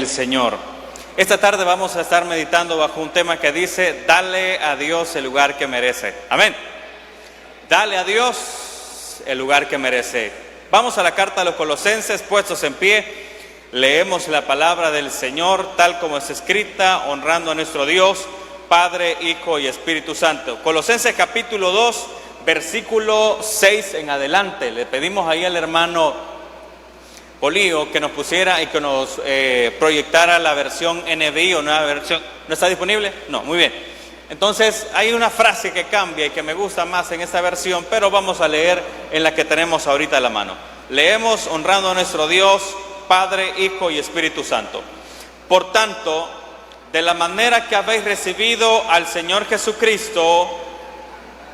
el Señor. Esta tarde vamos a estar meditando bajo un tema que dice: dale a Dios el lugar que merece. Amén. Dale a Dios el lugar que merece. Vamos a la carta a los Colosenses, puestos en pie. Leemos la palabra del Señor tal como es escrita, honrando a nuestro Dios, Padre, Hijo y Espíritu Santo. Colosenses capítulo 2, versículo 6 en adelante. Le pedimos ahí al hermano Polío que nos pusiera y que nos proyectara la versión NBI o nueva versión. ¿No está disponible? No, muy bien. Entonces hay una frase que cambia y que me gusta más en esta versión, pero vamos a leer en la que tenemos ahorita a la mano. Leemos honrando a nuestro Dios, Padre, Hijo y Espíritu Santo. Por tanto, de la manera que habéis recibido al Señor Jesucristo,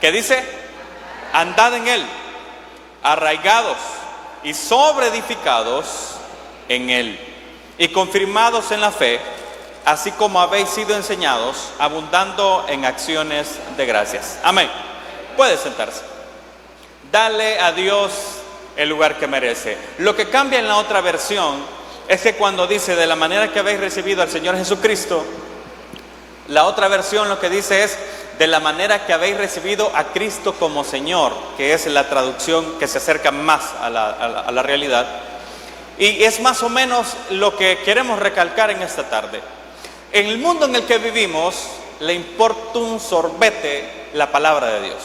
¿qué dice? Andad en Él, arraigados y sobreedificados en Él, y confirmados en la fe, así como habéis sido enseñados, abundando en acciones de gracias. Amén. Puede sentarse. Dale a Dios el lugar que merece. Lo que cambia en la otra versión es que cuando dice de la manera que habéis recibido al Señor Jesucristo, la otra versión lo que dice es de la manera que habéis recibido a Cristo como Señor, que es la traducción que se acerca más a la realidad. Y es más o menos lo que queremos recalcar en esta tarde. En el mundo en el que vivimos, le importa un sorbete la palabra de Dios.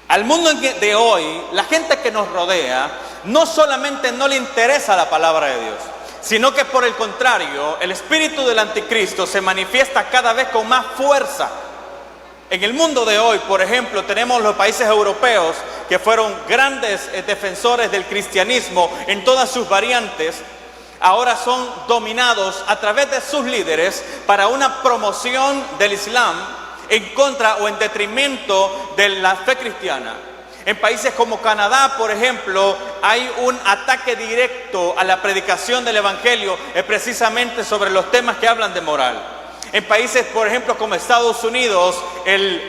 Al mundo de hoy, la gente que nos rodea, no solamente no le interesa la palabra de Dios, sino que por el contrario, el espíritu del anticristo se manifiesta cada vez con más fuerza. En el mundo de hoy, por ejemplo, tenemos los países europeos que fueron grandes defensores del cristianismo en todas sus variantes. Ahora son dominados a través de sus líderes para una promoción del Islam en contra o en detrimento de la fe cristiana. En países como Canadá, por ejemplo, hay un ataque directo a la predicación del evangelio, precisamente sobre los temas que hablan de moral. En países, por ejemplo, como Estados Unidos, el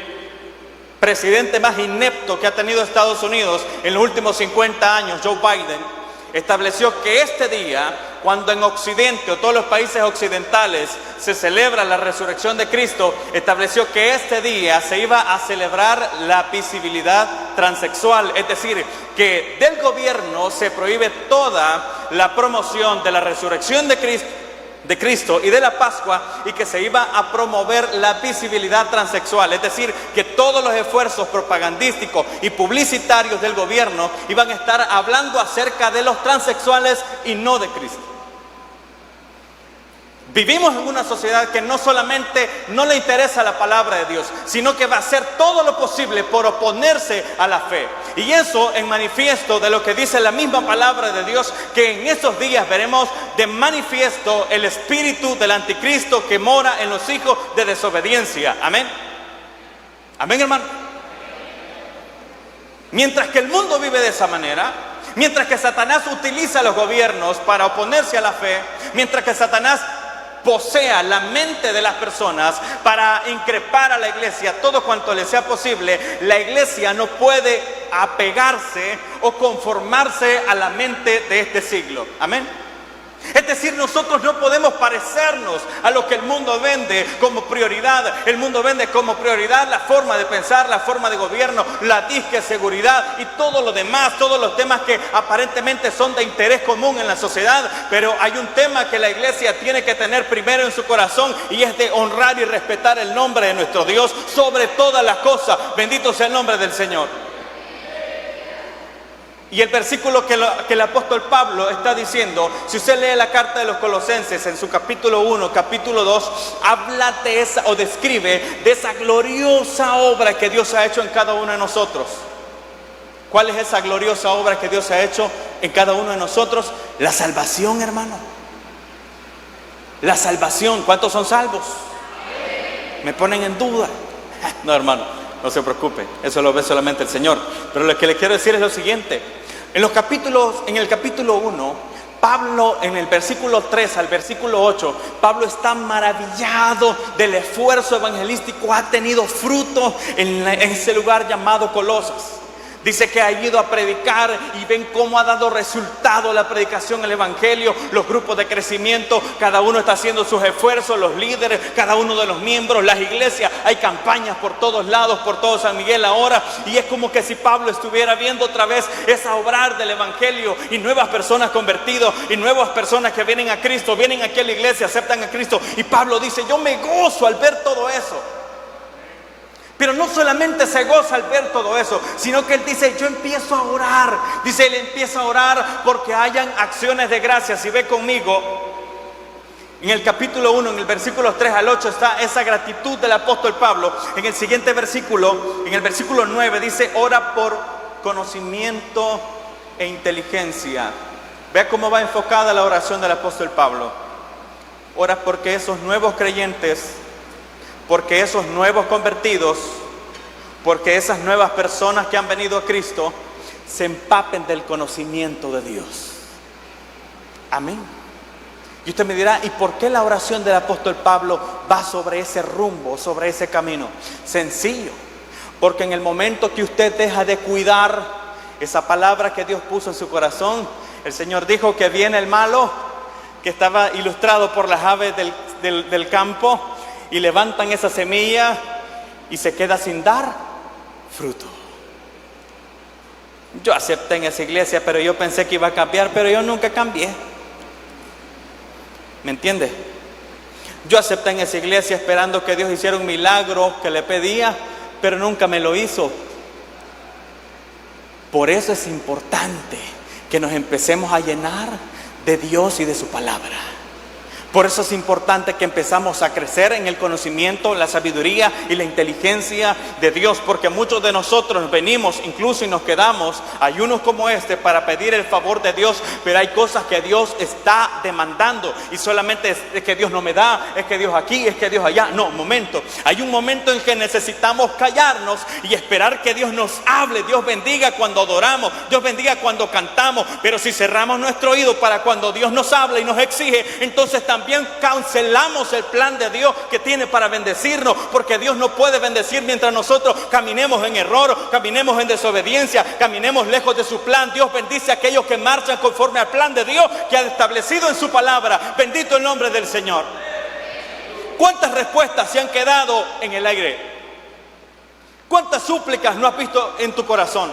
presidente más inepto que ha tenido Estados Unidos en los últimos 50 años, Joe Biden, estableció que este día, cuando en Occidente o todos los países occidentales se celebra la resurrección de Cristo, estableció que este día se iba a celebrar la visibilidad transexual, es decir, que del gobierno se prohíbe toda la promoción de la resurrección de Cristo y de la Pascua, y que se iba a promover la visibilidad transexual, es decir, que todos los esfuerzos propagandísticos y publicitarios del gobierno iban a estar hablando acerca de los transexuales y no de Cristo. Vivimos en una sociedad que no solamente no le interesa la palabra de Dios, sino que va a hacer todo lo posible por oponerse a la fe. Y eso en manifiesto de lo que dice la misma palabra de Dios, que en estos días veremos de manifiesto el espíritu del anticristo que mora en los hijos de desobediencia. Amén. Amén, hermano. Mientras que el mundo vive de esa manera, mientras que Satanás utiliza a los gobiernos para oponerse a la fe, mientras que Satanás posea la mente de las personas para increpar a la iglesia todo cuanto le sea posible, la iglesia no puede apegarse o conformarse a la mente de este siglo. Amén. Es decir, nosotros no podemos parecernos a lo que el mundo vende como prioridad. El mundo vende como prioridad la forma de pensar, la forma de gobierno, la disque seguridad y todo lo demás, todos los temas que aparentemente son de interés común en la sociedad. Pero hay un tema que la iglesia tiene que tener primero en su corazón, y es de honrar y respetar el nombre de nuestro Dios sobre todas las cosas. Bendito sea el nombre del Señor. Y el versículo que el apóstol Pablo está diciendo, si usted lee la carta de los Colosenses en su capítulo 1, capítulo 2, habla de esa, o describe de esa gloriosa obra que Dios ha hecho en cada uno de nosotros. ¿Cuál es esa gloriosa obra que Dios ha hecho en cada uno de nosotros? La salvación, hermano. La salvación. ¿Cuántos son salvos? Me ponen en duda. No, hermano, no se preocupe, eso lo ve solamente el Señor. Pero lo que le quiero decir es lo siguiente. En el capítulo 1, Pablo, en el versículo 3 al versículo 8, Pablo está maravillado del esfuerzo evangelístico, ha tenido fruto en ese lugar llamado Colosas. Dice que ha ido a predicar y ven cómo ha dado resultado la predicación del evangelio. Los grupos de crecimiento, cada uno está haciendo sus esfuerzos, los líderes, cada uno de los miembros, las iglesias. Hay campañas por todos lados, por todo San Miguel ahora. Y es como que si Pablo estuviera viendo otra vez esa obrar del evangelio y nuevas personas convertidas y nuevas personas que vienen a Cristo, vienen aquí a la iglesia, aceptan a Cristo. Y Pablo dice, yo me gozo al ver todo eso. Pero no solamente se goza al ver todo eso, sino que él dice, yo empiezo a orar. Dice, él empieza a orar porque hayan acciones de gracia. Si ve conmigo, en el capítulo 1, en el versículo 3 al 8, está esa gratitud del apóstol Pablo. En el siguiente versículo, en el versículo 9, dice, ora por conocimiento e inteligencia. Vea cómo va enfocada la oración del apóstol Pablo. Ora porque esos nuevos creyentes, porque esos nuevos convertidos, porque esas nuevas personas que han venido a Cristo se empapen del conocimiento de Dios. Amén. Y usted me dirá, ¿y por qué la oración del apóstol Pablo va sobre ese rumbo, sobre ese camino? Sencillo, porque en el momento que usted deja de cuidar esa palabra que Dios puso en su corazón, el Señor dijo que viene el malo, que estaba ilustrado por las aves del campo, y levantan esa semilla y se queda sin dar fruto. Yo acepté en esa iglesia, pero yo pensé que iba a cambiar, pero yo nunca cambié. ¿Me entiende? Yo acepté en esa iglesia esperando que Dios hiciera un milagro que le pedía, pero nunca me lo hizo. Por eso es importante que nos empecemos a llenar de Dios y de su palabra. Por eso es importante que empezamos a crecer en el conocimiento, la sabiduría y la inteligencia de Dios, porque muchos de nosotros venimos incluso y nos quedamos ayunos como este para pedir el favor de Dios, pero hay cosas que Dios está demandando y solamente es que Dios no me da, es que Dios aquí, es que Dios allá. No, momento. Hay un momento en que necesitamos callarnos y esperar que Dios nos hable. Dios bendiga cuando adoramos, Dios bendiga cuando cantamos, pero si cerramos nuestro oído para cuando Dios nos habla y nos exige, entonces también cancelamos el plan de Dios que tiene para bendecirnos, porque Dios no puede bendecir mientras nosotros caminemos en error, caminemos en desobediencia, caminemos lejos de su plan. Dios bendice a aquellos que marchan conforme al plan de Dios que ha establecido en su palabra. Bendito el nombre del Señor. ¿Cuántas respuestas se han quedado en el aire? ¿Cuántas súplicas no has visto en tu corazón?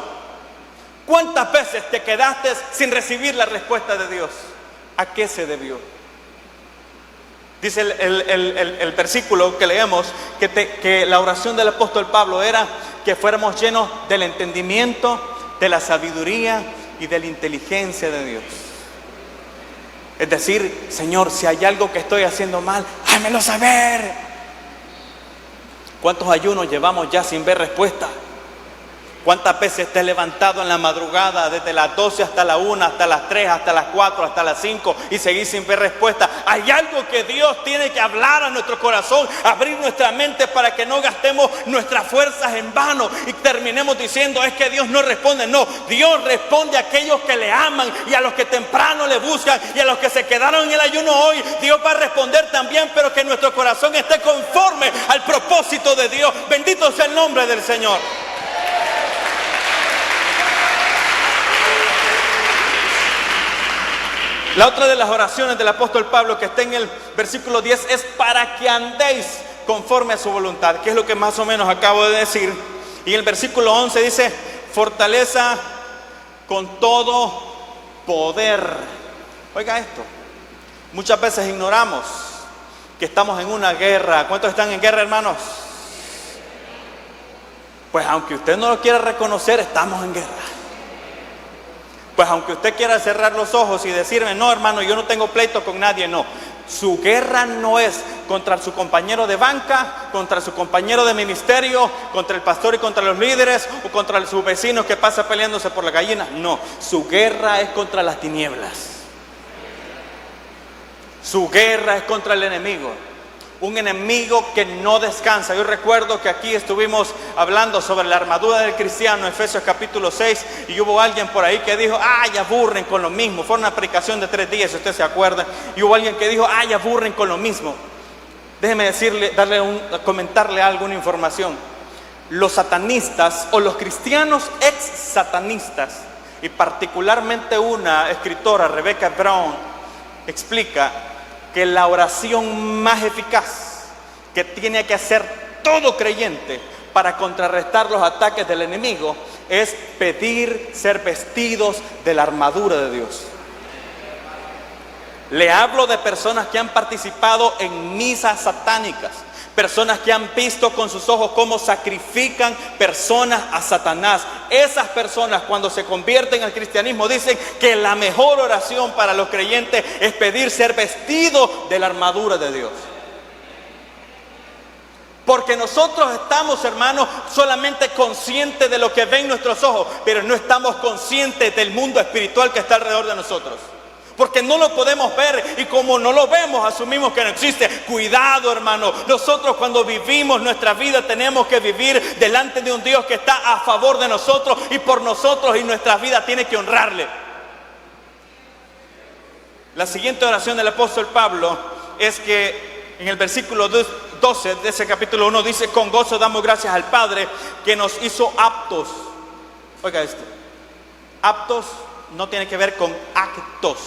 ¿Cuántas veces te quedaste sin recibir la respuesta de Dios? ¿A qué se debió? Dice el versículo que leemos que la oración del apóstol Pablo era que fuéramos llenos del entendimiento, de la sabiduría y de la inteligencia de Dios. Es decir, Señor, si hay algo que estoy haciendo mal, hámelo saber. ¿Cuántos ayunos llevamos ya sin ver respuesta? ¿Cuántas veces te has levantado en la madrugada desde las 12 hasta la 1, hasta las 3, hasta las 4, hasta las 5 y seguís sin ver respuesta? Hay algo que Dios tiene que hablar a nuestro corazón, abrir nuestra mente para que no gastemos nuestras fuerzas en vano y terminemos diciendo es que Dios no responde. No, Dios responde a aquellos que le aman y a los que temprano le buscan, y a los que se quedaron en el ayuno hoy, Dios va a responder también, pero que nuestro corazón esté conforme al propósito de Dios. Bendito sea el nombre del Señor. La otra de las oraciones del apóstol Pablo que está en el versículo 10 es para que andéis conforme a su voluntad, que es lo que más o menos acabo de decir. Y el versículo 11 dice, fortaleza con todo poder. Oiga esto, muchas veces ignoramos que estamos en una guerra. ¿Cuántos están en guerra, hermanos? Pues aunque usted no lo quiera reconocer, estamos en guerra. Pues aunque usted quiera cerrar los ojos y decirme, no hermano, yo no tengo pleito con nadie, no. Su guerra no es contra su compañero de banca, contra su compañero de ministerio, contra el pastor y contra los líderes, o contra sus vecinos que pasa peleándose por la gallina. No, su guerra es contra las tinieblas. Su guerra es contra el enemigo. Un enemigo que no descansa. Yo recuerdo que aquí estuvimos hablando sobre la armadura del cristiano, Efesios capítulo 6, y hubo alguien por ahí que dijo, ay, aburren con lo mismo. Fue una predicación de 3 días, si usted se acuerda, y hubo alguien que dijo, ay, aburren con lo mismo. Déjeme comentarle algo, una información. los satanistas o los cristianos ex-satanistas, y particularmente una escritora, Rebecca Brown, explica que la oración más eficaz que tiene que hacer todo creyente para contrarrestar los ataques del enemigo es pedir ser vestidos de la armadura de Dios. Le hablo de personas que han participado en misas satánicas, personas que han visto con sus ojos cómo sacrifican personas a Satanás. Esas personas, cuando se convierten al cristianismo, dicen que la mejor oración para los creyentes es pedir ser vestidos de la armadura de Dios. Porque nosotros estamos, hermanos, solamente conscientes de lo que ven nuestros ojos, pero no estamos conscientes del mundo espiritual que está alrededor de nosotros. Porque no lo podemos ver, y como no lo vemos, asumimos que no existe. Cuidado, hermano. Nosotros, cuando vivimos nuestra vida, tenemos que vivir delante de un Dios que está a favor de nosotros y por nosotros, y nuestra vida tiene que honrarle. La siguiente oración del apóstol Pablo es que en el versículo 12 de ese capítulo 1 dice: con gozo damos gracias al Padre que nos hizo aptos. Oiga esto. Aptos no tiene que ver con actos.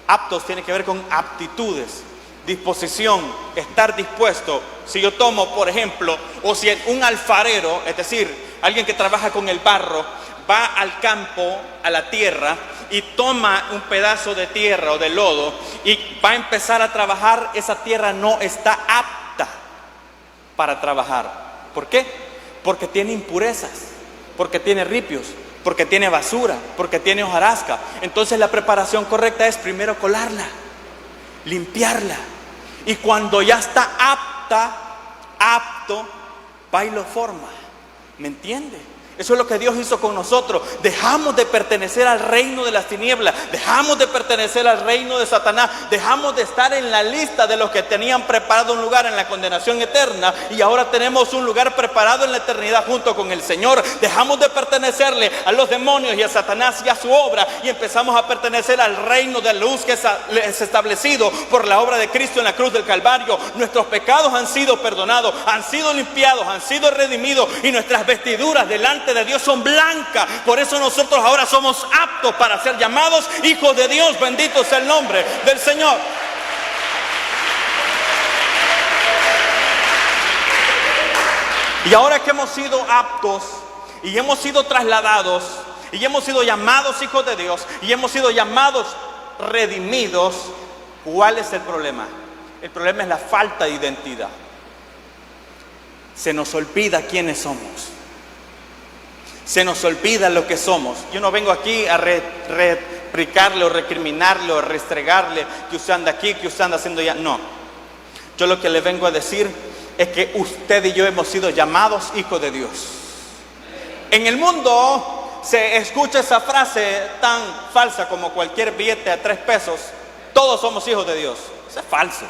Aptos tiene que ver con aptitudes, disposición, estar dispuesto. Si yo tomo, por ejemplo, o si un alfarero, es decir, alguien que trabaja con el barro, va al campo, a la tierra, y toma un pedazo de tierra o de lodo y va a empezar a trabajar, esa tierra no está apta para trabajar. ¿Por qué? Porque tiene impurezas, porque tiene ripios, porque tiene basura, porque tiene hojarasca. Entonces la preparación correcta es primero colarla, limpiarla, y cuando ya está apto, va y lo forma. ¿Me entiende? Eso es lo que Dios hizo con nosotros. Dejamos de pertenecer al reino de las tinieblas, dejamos de pertenecer al reino de Satanás, dejamos de estar en la lista de los que tenían preparado un lugar en la condenación eterna, y ahora tenemos un lugar preparado en la eternidad junto con el Señor. Dejamos de pertenecerle a los demonios y a Satanás y a su obra, y empezamos a pertenecer al reino de luz que es establecido por la obra de Cristo en la cruz del Calvario. Nuestros pecados han sido perdonados, han sido limpiados, han sido redimidos, y nuestras vestiduras delante de Dios son blancas. Por eso nosotros ahora somos aptos para ser llamados hijos de Dios. Bendito sea el nombre del Señor. Y ahora que hemos sido aptos y hemos sido trasladados y hemos sido llamados hijos de Dios y hemos sido llamados redimidos, ¿cuál es el problema? El problema es la falta de identidad. Se nos olvida quiénes somos. Se nos olvida lo que somos. Yo no vengo aquí a replicarle o recriminarle o restregarle que usted anda aquí, que usted anda haciendo ya. No. Yo lo que le vengo a decir es que usted y yo hemos sido llamados hijos de Dios. En el mundo se escucha esa frase tan falsa como cualquier billete a 3 pesos. Todos somos hijos de Dios. Eso es falso.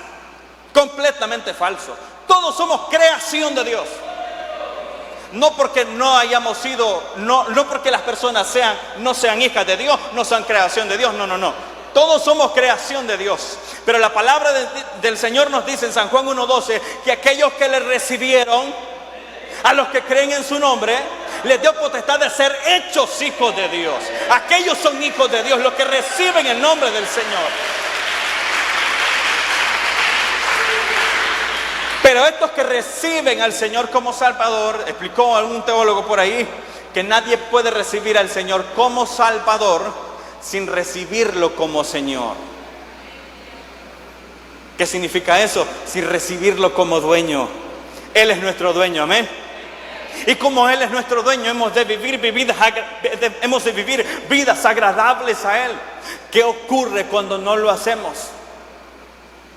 Completamente falso. Todos somos creación de Dios. No porque no hayamos sido, no porque las personas no sean hijas de Dios, no sean creación de Dios, no. Todos somos creación de Dios. Pero la palabra del Señor nos dice en San Juan 1:12 que aquellos que le recibieron, a los que creen en su nombre, les dio potestad de ser hechos hijos de Dios. Aquellos son hijos de Dios, los que reciben el nombre del Señor. Pero estos que reciben al Señor como Salvador, explicó algún teólogo por ahí, que nadie puede recibir al Señor como Salvador sin recibirlo como Señor. ¿Qué significa eso? Sin recibirlo como dueño. Él es nuestro dueño, amén. Y como Él es nuestro dueño, hemos de vivir vidas agradables a Él. ¿Qué ocurre cuando no lo hacemos?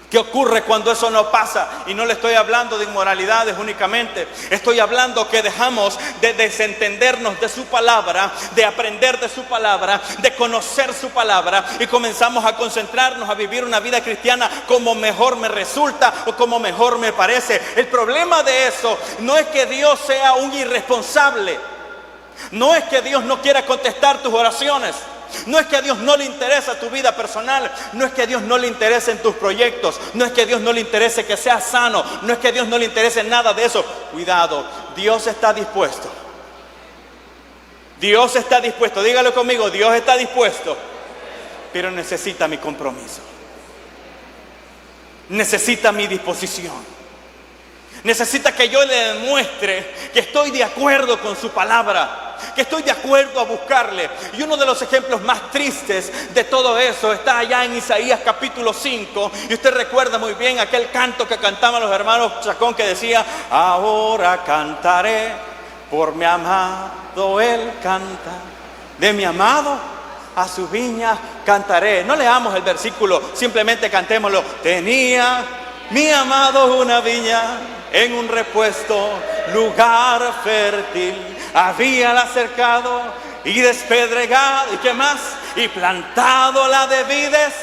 ¿Qué ocurre cuando eso no pasa? Y no le estoy hablando de inmoralidades únicamente. Estoy hablando que dejamos de desentendernos de su palabra, de aprender de su palabra, de conocer su palabra, y comenzamos a concentrarnos a vivir una vida cristiana como mejor me resulta o como mejor me parece. El problema de eso no es que Dios sea un irresponsable. No es que Dios no quiera contestar tus oraciones. No es que a Dios no le interesa tu vida personal, no es que a Dios no le interese en tus proyectos, no es que a Dios no le interese que seas sano, no es que a Dios no le interese nada de eso. Cuidado, Dios está dispuesto. Dios está dispuesto, dígalo conmigo, Dios está dispuesto, pero necesita mi compromiso. Necesita mi disposición. Necesita que yo le demuestre que estoy de acuerdo con su palabra, que estoy de acuerdo a buscarle. Y uno de los ejemplos más tristes de todo eso está allá en Isaías capítulo 5. Y usted recuerda muy bien aquel canto que cantaban los hermanos Chacón que decía: ahora cantaré por mi amado, él canta. De mi amado a su viña cantaré. No leamos el versículo, simplemente cantémoslo. Tenía mi amado una viña en un repuesto, lugar fértil. Habíala cercado y despedregado, ¿y qué más? Y plantado la de vides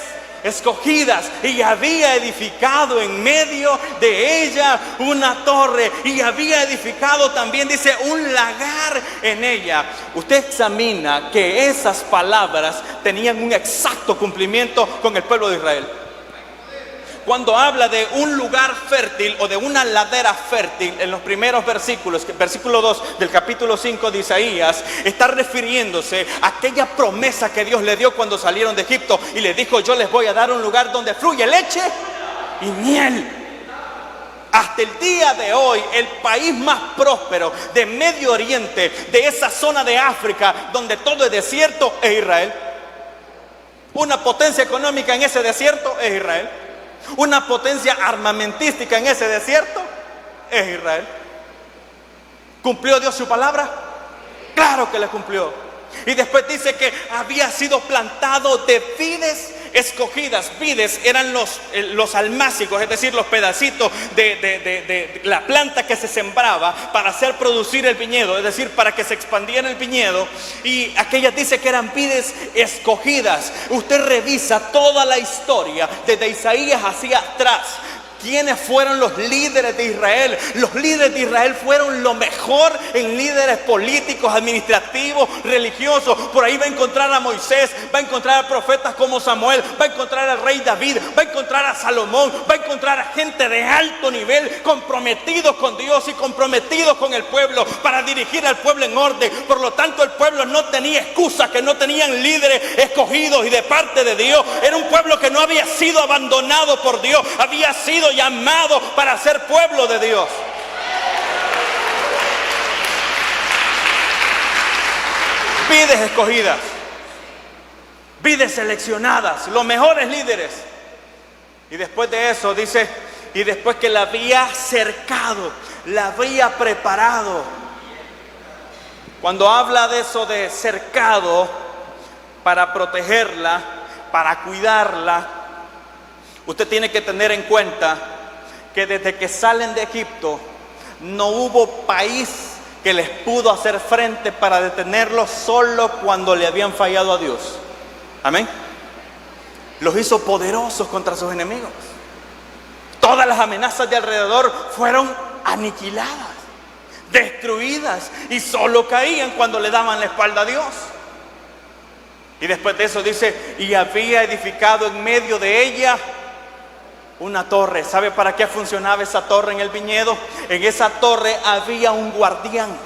escogidas, y había edificado en medio de ella una torre, y había edificado también, dice, un lagar en ella. Usted examina que esas palabras tenían un exacto cumplimiento con el pueblo de Israel. Cuando habla de un lugar fértil o de una ladera fértil, en los primeros versículos, versículo 2 del capítulo 5 de Isaías, está refiriéndose a aquella promesa que Dios le dio cuando salieron de Egipto y le dijo: yo les voy a dar un lugar donde fluye leche y miel. Hasta el día de hoy, el país más próspero de Medio Oriente, de esa zona de África donde todo es desierto, es Israel. Una potencia económica en ese desierto es Israel. Una potencia armamentística en ese desierto es Israel. ¿Cumplió Dios su palabra? Claro que la cumplió. Y después dice que había sido plantado de vides escogidas. Vides eran los almácigos, es decir, los pedacitos de la planta que se sembraba para hacer producir el viñedo, es decir, para que se expandiera el viñedo. Y aquellas dice que eran vides escogidas. Usted revisa toda la historia desde Isaías hacia atrás. ¿Quiénes fueron los líderes de Israel? Los líderes de Israel fueron lo mejor en líderes políticos, administrativos, religiosos. Por ahí va a encontrar a Moisés, va a encontrar a profetas como Samuel, va a encontrar al rey David, va a encontrar a Salomón, va a encontrar a gente de alto nivel, comprometidos con Dios y comprometidos con el pueblo para dirigir al pueblo en orden. Por lo tanto, el pueblo no tenía excusa, que no tenían líderes escogidos y de parte de Dios. Era un pueblo que no había sido abandonado por Dios, había sido llamado para ser pueblo de Dios. Vides escogidas, vides seleccionadas, los mejores líderes. Y después de eso dice, y después que la había cercado, la había preparado. Cuando habla de eso de cercado, para protegerla, para cuidarla, usted tiene que tener en cuenta que desde que salen de Egipto no hubo país que les pudo hacer frente para detenerlos, solo cuando le habían fallado a Dios. Amén. Los hizo poderosos contra sus enemigos. Todas las amenazas de alrededor fueron aniquiladas, destruidas, y solo caían cuando le daban la espalda a Dios. Y después de eso dice, y había edificado en medio de ella una torre. ¿Sabe para qué funcionaba esa torre en el viñedo? En esa torre había un guardián,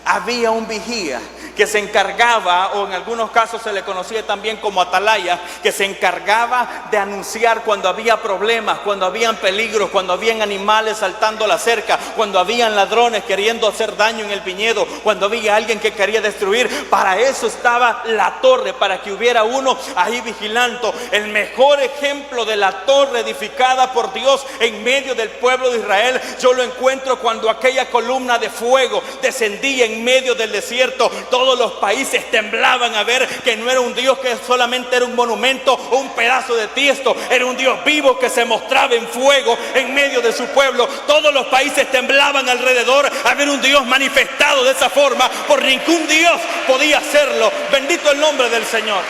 había un vigía que se encargaba, o en algunos casos se le conocía también como atalaya, que se encargaba de anunciar cuando había problemas, cuando habían peligros, cuando habían animales saltando la cerca, cuando habían ladrones queriendo hacer daño en el viñedo, cuando había alguien que quería destruir. Para eso estaba la torre, para que hubiera uno ahí vigilando. El mejor ejemplo de la torre edificada por Dios en medio del pueblo de Israel, yo lo encuentro cuando aquella columna de fuego descendía en medio del desierto. Todos los países temblaban a ver que no era un Dios que solamente era un monumento o un pedazo de tiesto, era un Dios vivo que se mostraba en fuego en medio de su pueblo. Todos los países temblaban alrededor a ver un Dios manifestado de esa forma, por ningún Dios podía hacerlo. Bendito el nombre del Señor.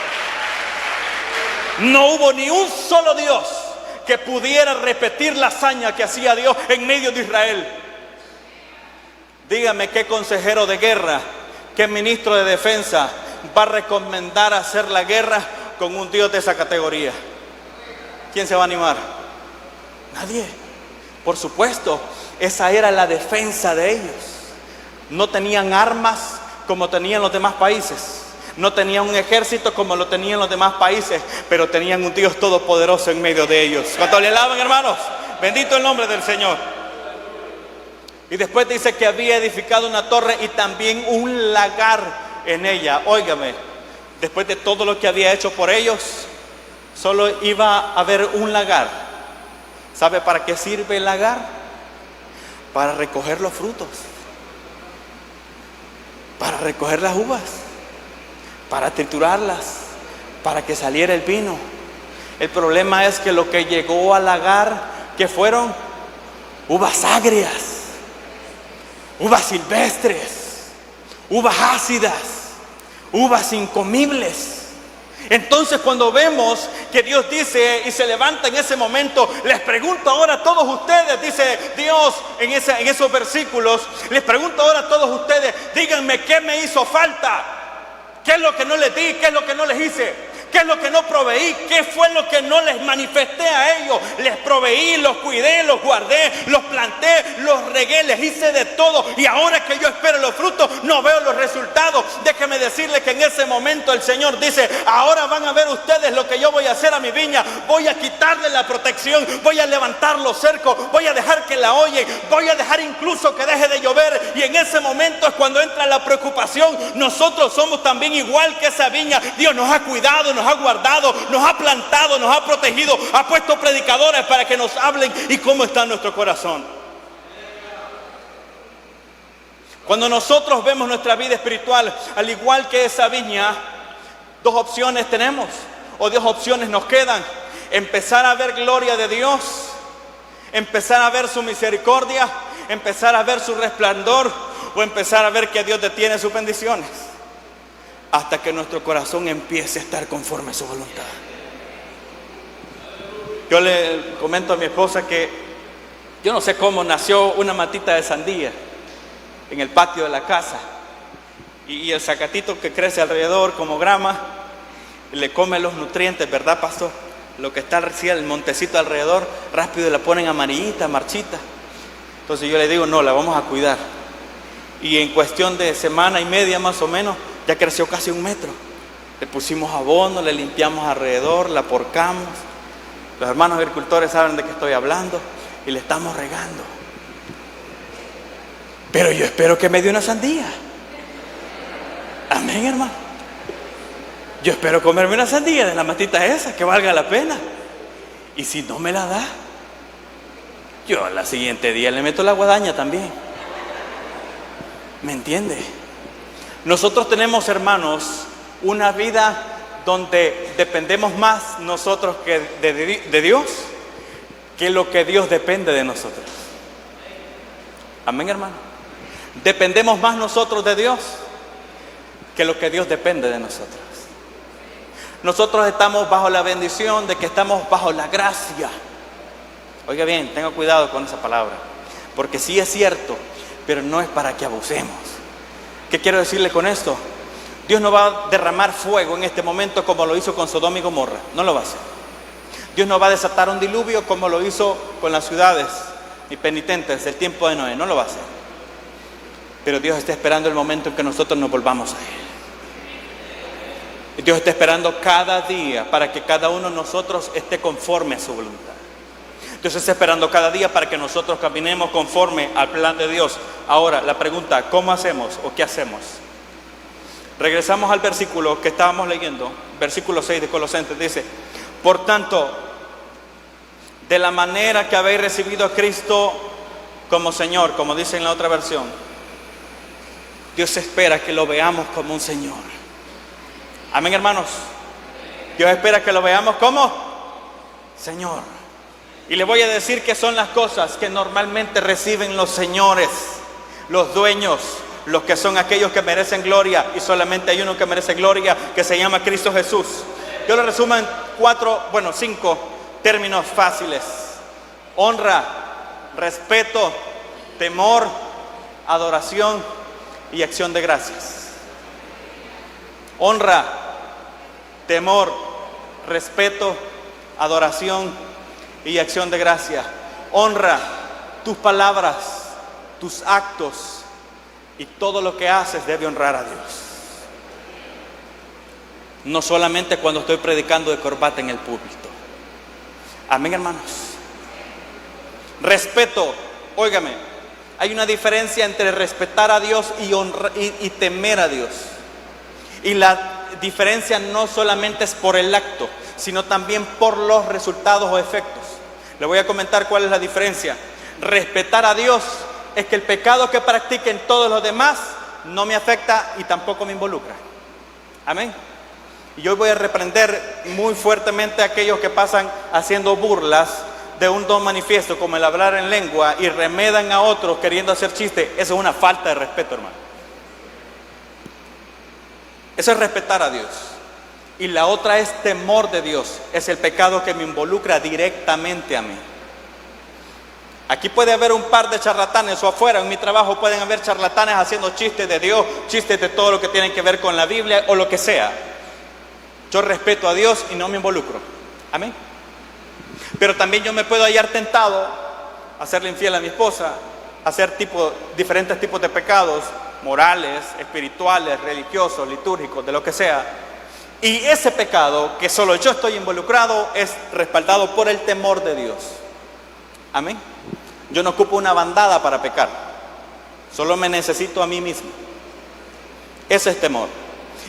No hubo ni un solo Dios que pudiera repetir la hazaña que hacía Dios en medio de Israel. Dígame qué consejero de guerra, qué ministro de defensa va a recomendar hacer la guerra con un Dios de esa categoría? ¿Quién se va a animar? Nadie. Por supuesto, esa era la defensa de ellos. No tenían armas como tenían los demás países. No tenían un ejército como lo tenían los demás países, pero tenían un Dios todopoderoso en medio de ellos. ¿Cuánto le alaban, hermanos? Bendito el nombre del Señor. Y después dice que había edificado una torre y también un lagar en ella. Óigame, después de todo lo que había hecho por ellos, solo iba a haber un lagar. ¿Sabe para qué sirve el lagar? Para recoger los frutos, para recoger las uvas, para triturarlas, para que saliera el vino. El problema es que lo que llegó al lagar, ¿qué fueron? Uvas agrias, uvas silvestres, uvas ácidas, uvas incomibles. Entonces, cuando vemos que Dios dice y se levanta en ese momento, les pregunto ahora a todos ustedes, dice Dios en esos versículos, les pregunto ahora a todos ustedes, díganme qué me hizo falta, qué es lo que no les di, qué es lo que no les hice, qué es lo que no proveí, qué fue lo que no les manifesté a ellos. Les proveí, los cuidé, los guardé, los planté, los regué, les hice de todo, y ahora que yo espero los frutos, no veo los resultados. Déjeme decirles que en ese momento el Señor dice, ahora van a ver ustedes lo que yo voy a hacer a mi viña. Voy a quitarle la protección, voy a levantar los cercos, voy a dejar que la oyen, voy a dejar incluso que deje de llover. Y en ese momento es cuando entra la preocupación. Nosotros somos también igual que esa viña. Dios nos ha cuidado, nos ha guardado, nos ha plantado, nos ha protegido, ha puesto predicadores para que nos hablen. ¿Y cómo está nuestro corazón? Cuando nosotros vemos nuestra vida espiritual, al igual que esa viña, dos opciones tenemos, o dos opciones nos quedan: empezar a ver gloria de Dios, empezar a ver su misericordia, empezar a ver su resplandor, o empezar a ver que Dios detiene sus bendiciones, hasta que nuestro corazón empiece a estar conforme a su voluntad. Yo le comento a mi esposa que yo no sé cómo nació una matita de sandía en el patio de la casa, y el zacatito que crece alrededor como grama le come los nutrientes, ¿verdad, pastor? Lo que está recién el montecito alrededor, rápido la ponen amarillita, marchita. Entonces yo le digo, no, la vamos a cuidar. Y en cuestión de semana y media más o menos, ya creció casi 1 metro. Le pusimos abono, le limpiamos alrededor, la porcamos. Los hermanos agricultores saben de qué estoy hablando, y le estamos regando. Pero yo espero que me dé una sandía. Amén, hermano. Yo espero comerme una sandía de la matita esa, que valga la pena. Y si no me la da, yo al siguiente día le meto la guadaña también. ¿Me entiende? Nosotros tenemos, hermanos, una vida donde dependemos más nosotros que de Dios, que lo que Dios depende de nosotros. Amén, hermano. Dependemos más nosotros de Dios que lo que Dios depende de nosotros. Nosotros estamos bajo la bendición de que estamos bajo la gracia. Oiga bien, tenga cuidado con esa palabra, porque sí es cierto, pero no es para que abusemos. ¿Qué quiero decirle con esto? Dios no va a derramar fuego en este momento como lo hizo con Sodoma y Gomorra. No lo va a hacer. Dios no va a desatar un diluvio como lo hizo con las ciudades impenitentes del tiempo de Noé. No lo va a hacer. Pero Dios está esperando el momento en que nosotros nos volvamos a Él. Dios está esperando cada día para que cada uno de nosotros esté conforme a su voluntad. Dios está esperando cada día para que nosotros caminemos conforme al plan de Dios. Ahora, la pregunta, ¿cómo hacemos o qué hacemos? Regresamos al versículo que estábamos leyendo, versículo 6 de Colosenses, dice: por tanto, de la manera que habéis recibido a Cristo como Señor, como dice en la otra versión, Dios espera que lo veamos como un Señor. Amén, hermanos. Dios espera que lo veamos como Señor. Y le voy a decir que son las cosas que normalmente reciben los señores, los dueños, los que son aquellos que merecen gloria, y solamente hay uno que merece gloria, que se llama Cristo Jesús. Yo lo resumo en 5 términos fáciles: honra, respeto, temor, adoración y acción de gracias. Honra, temor, respeto, adoración y acción de gracia. Honra tus palabras, tus actos y todo lo que haces debe honrar a Dios. No solamente cuando estoy predicando de corbata en el púlpito. Amén, hermanos. Respeto, óigame, hay una diferencia entre respetar a Dios y temer a Dios. Y la diferencia no solamente es por el acto, sino también por los resultados o efectos. Le voy a comentar cuál es la diferencia. Respetar a Dios es que el pecado que practiquen todos los demás no me afecta y tampoco me involucra. Amén. Y hoy voy a reprender muy fuertemente a aquellos que pasan haciendo burlas de un don manifiesto como el hablar en lengua y remedan a otros queriendo hacer chiste. Eso es una falta de respeto, hermano. Eso es respetar a Dios. Y la otra es temor de Dios. Es el pecado que me involucra directamente a mí. Aquí puede haber un par de charlatanes, o afuera en mi trabajo pueden haber charlatanes haciendo chistes de Dios, chistes de todo lo que tiene que ver con la Biblia o lo que sea. Yo respeto a Dios y no me involucro. Amén. Pero también yo me puedo hallar tentado a serle infiel a mi esposa, a hacer diferentes tipos de pecados morales, espirituales, religiosos, litúrgicos, de lo que sea. Y ese pecado que solo yo estoy involucrado es respaldado por el temor de Dios. Amén. Yo no ocupo una bandada para pecar. Solo me necesito a mí mismo. Ese es temor.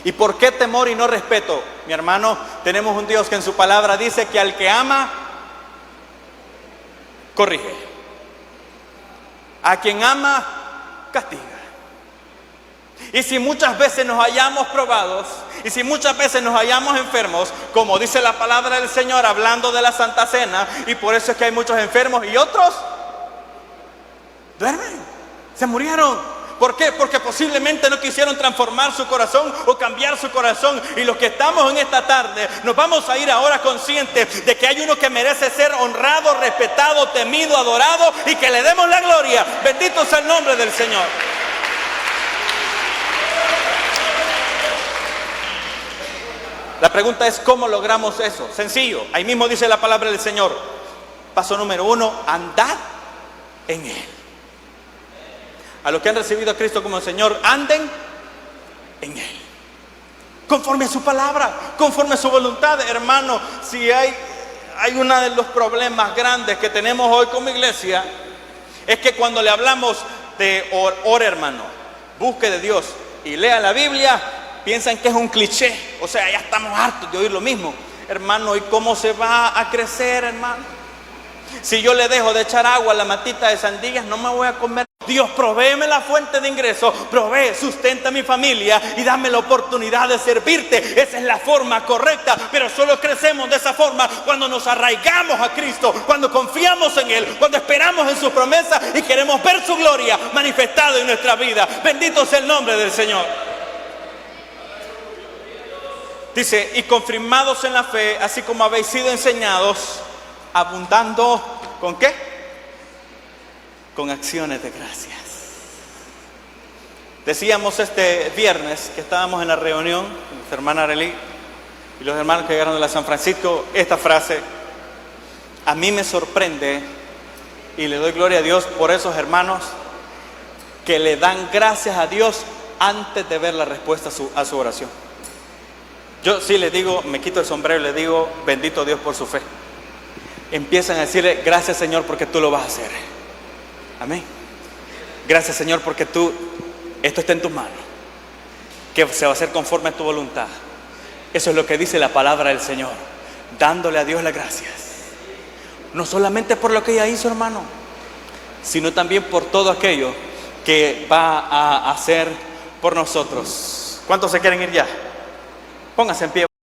¿Y por qué temor y no respeto? Mi hermano, tenemos un Dios que en su palabra dice que al que ama, corrige. A quien ama, castiga. Y si muchas veces nos hallamos probados, y si muchas veces nos hallamos enfermos, como dice la palabra del Señor hablando de la Santa Cena, y por eso es que hay muchos enfermos y otros duermen, se murieron. ¿Por qué? Porque posiblemente no quisieron transformar su corazón o cambiar su corazón. Y los que estamos en esta tarde nos vamos a ir ahora conscientes de que hay uno que merece ser honrado, respetado, temido, adorado y que le demos la gloria. Bendito sea el nombre del Señor. La pregunta es, ¿cómo logramos eso? Sencillo, ahí mismo dice la palabra del Señor. Paso número 1, andad en Él. A los que han recibido a Cristo como Señor, anden en Él. Conforme a su palabra, conforme a su voluntad. Hermano, si hay uno de los problemas grandes que tenemos hoy como iglesia, es que cuando le hablamos de ore, hermano, busque de Dios y lea la Biblia, piensan que es un cliché. O sea, ya estamos hartos de oír lo mismo. Hermano, ¿y cómo se va a crecer, hermano? Si yo le dejo de echar agua a la matita de sandías, no me voy a comer. Dios, provéeme la fuente de ingreso, provee, sustenta a mi familia y dame la oportunidad de servirte. Esa es la forma correcta, pero solo crecemos de esa forma cuando nos arraigamos a Cristo, cuando confiamos en Él, cuando esperamos en sus promesas y queremos ver su gloria manifestada en nuestra vida. Bendito sea el nombre del Señor. Dice, y confirmados en la fe, así como habéis sido enseñados, abundando, ¿con qué? Con acciones de gracias. Decíamos este viernes que estábamos en la reunión, nuestra hermana Arely y los hermanos que llegaron de la San Francisco, esta frase, a mí me sorprende y le doy gloria a Dios por esos hermanos que le dan gracias a Dios antes de ver la respuesta a su oración. Yo sí les digo, me quito el sombrero y les digo, bendito Dios por su fe. Empiezan a decirle, gracias Señor porque tú lo vas a hacer. Amén. Gracias Señor porque esto está en tus manos, que se va a hacer conforme a tu voluntad. Eso es lo que dice la palabra del Señor, dándole a Dios las gracias. No solamente por lo que ella hizo, hermano, sino también por todo aquello que va a hacer por nosotros. ¿Cuántos se quieren ir ya? Pónganse en pie.